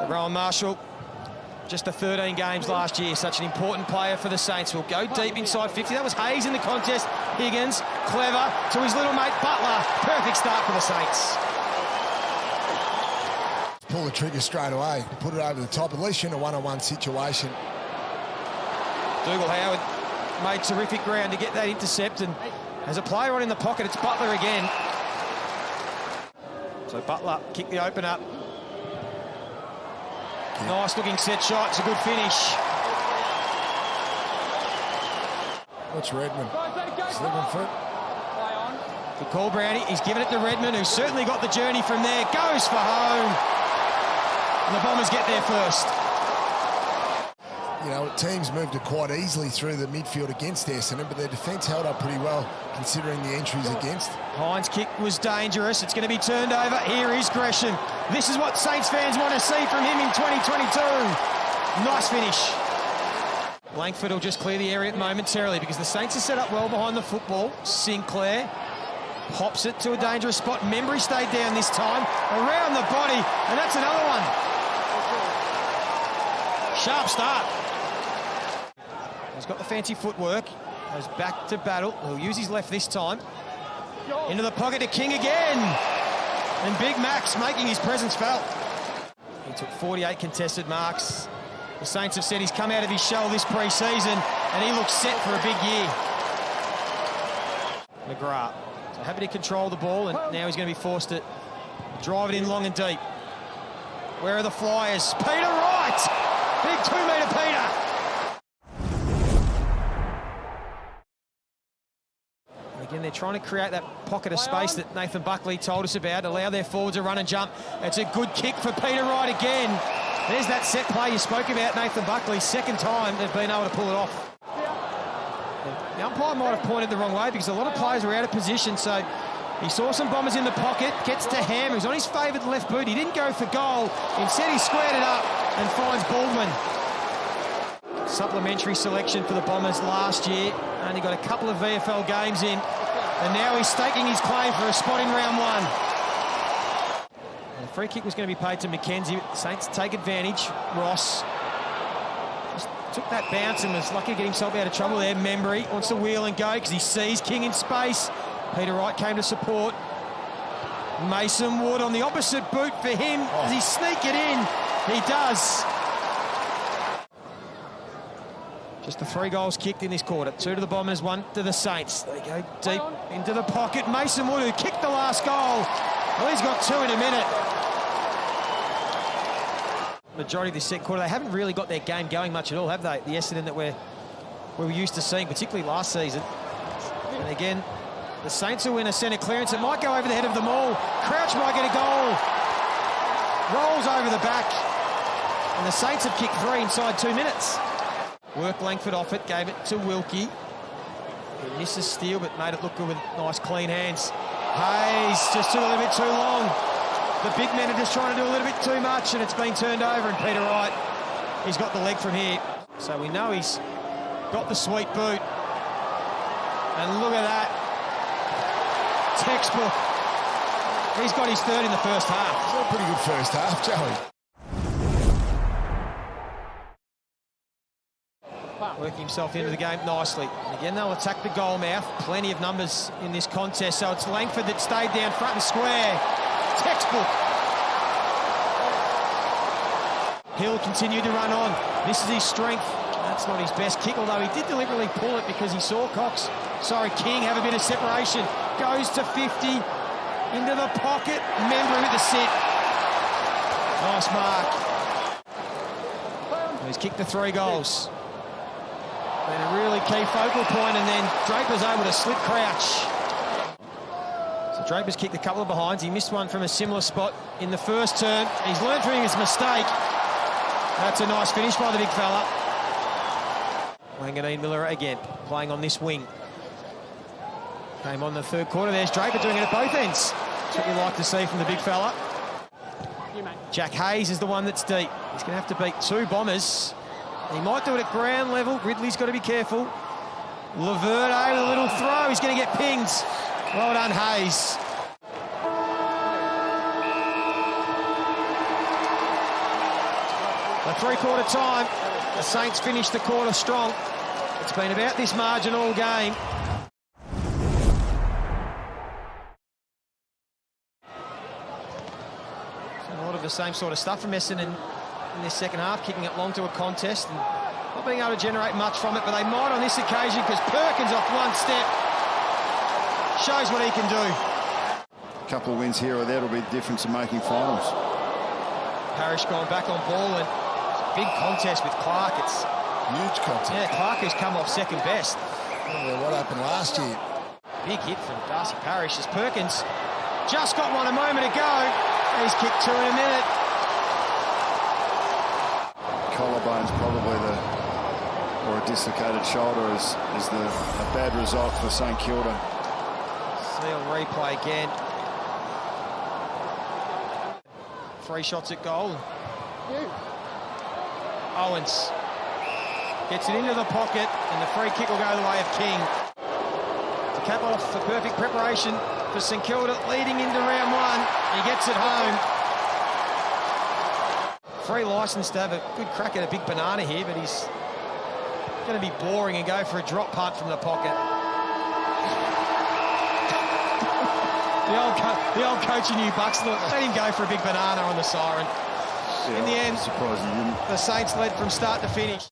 Rowan Marshall, just the 13 games last year, such an important player for the Saints. Will go deep inside 50. That was Hayes in the contest. Higgins, clever, to his little mate Butler. Perfect start for the Saints. Pull the trigger straight away, put it over the top, at least in a one-on-one situation. Dougal Howard made terrific ground to get that intercept, and as a player on in the pocket, it's Butler again. So Butler kicked the opener. Nice looking set shot, it's a good finish. What's Redmond? 7 foot. Good call, Brownie. He's given it to Redmond, who's certainly got the journey from there. Goes for home. And the Bombers get there first. You know, teams moved it quite easily through the midfield against Essendon, but their defence held up pretty well considering the entries against. Hines' kick was dangerous. It's going to be turned over. Here is Gresham. This is what Saints fans want to see from him in 2022. Nice finish. Langford will just clear the area momentarily because the Saints are set up well behind the football. Sinclair pops it to a dangerous spot. Membry stayed down this time. Around the body, and that's another one. Sharp start. He's got the fancy footwork. Goes back to Battle. He'll use his left this time. Into the pocket to King again. And Big Max making his presence felt. He took 48 contested marks. The Saints have said he's come out of his shell this pre-season and he looks set for a big year. McGrath. So happy to control the ball, and now he's going to be forced to drive it in long and deep. Where are the Flyers? Peter Wright! Big 2-metre Peter! Again, they're trying to create that pocket of space that Nathan Buckley told us about, allow their forwards to run and jump. It's a good kick for Peter Wright again. There's that set play you spoke about, Nathan Buckley. Second time they've been able to pull it off. The umpire might have pointed the wrong way because a lot of players were out of position, so he saw some Bombers in the pocket, gets to Ham, who's on his favoured left boot. He didn't go for goal. Instead, he squared it up and finds Baldwin. Supplementary selection for the Bombers last year. Only got a couple of VFL games in, and now he's staking his claim for a spot in round one. And the free kick was going to be paid to McKenzie. Saints take advantage. Ross just took that bounce and was lucky to get himself out of trouble there. Membry wants to wheel and go because he sees King in space. Peter Wright came to support. Mason Wood on the opposite boot for him. Does he sneak it in? He does. Just the 3 goals kicked in this quarter. 2 to the Bombers, 1 to the Saints. They go deep into the pocket. Mason Wood, who kicked the last goal. Well, he's got 2 in a minute. Majority of this second quarter, they haven't really got their game going much at all, have they? The Essendon that we were used to seeing, particularly last season. And again, the Saints will win a centre clearance. It might go over the head of them all. Crouch might get a goal. Rolls over the back. And the Saints have kicked 3 inside 2 minutes. Worked Langford off it, gave it to Wilkie. He misses Steele, but made it look good with nice, clean hands. Hayes just took a little bit too long. The big men are just trying to do a little bit too much, and it's been turned over, and Peter Wright, he's got the leg from here. So we know he's got the sweet boot. And look at that. Textbook. He's got his 3rd in the first half. It's a pretty good first half, Joey. Working himself into the game nicely. And again, they'll attack the goal mouth. Plenty of numbers in this contest. So it's Langford that stayed down front and square. Textbook. Hill continued to run on. This is his strength. That's not his best kick, although he did deliberately pull it because he saw King have a bit of separation. Goes to 50. Into the pocket. Membry with the sit. Nice mark. He's kicked the 3 goals. Been a really key focal point, and then Draper's able to slip crouch. So Draper's kicked a couple of behinds. He missed one from a similar spot in the first turn. He's learned from his mistake. That's a nice finish by the big fella. Wanganeen Miller again, playing on this wing. Came on the 3rd quarter. There's Draper doing it at both ends. That's what you like to see from the big fella. Jack Hayes is the one that's deep. He's going to have to beat 2 Bombers. He might do it at ground level. Ridley's got to be careful. Laverde, a little throw. He's going to get pinged. Well done, Hayes. The three-quarter time, the Saints finished the quarter strong. It's been about this margin all game. So a lot of the same sort of stuff from Essendon in this second half, kicking it long to a contest and not being able to generate much from it, but they might on this occasion because Perkins off one step shows what he can do. A couple of wins here or there will be the difference in making finals. Parrish going back on ball, and it's a big contest with Clark. It's huge contest. Yeah, Clark who's come off second best. Well, what happened last year? Big hit from Darcy Parrish as Perkins just got one a moment ago. He's kicked two in a minute. Collarbone's probably or a dislocated shoulder is a bad result for St Kilda. See a replay again. 3 shots at goal. Owens gets it into the pocket, and the free kick will go the way of King. To cap off the perfect preparation for St Kilda leading into round 1. He gets it home. Free licence to have a good crack at a big banana here, but he's going to be boring and go for a drop punt from the pocket. The old coach in New Bucks, let him go for a big banana on the siren. Yeah, in the end, surprising, the Saints led from start to finish.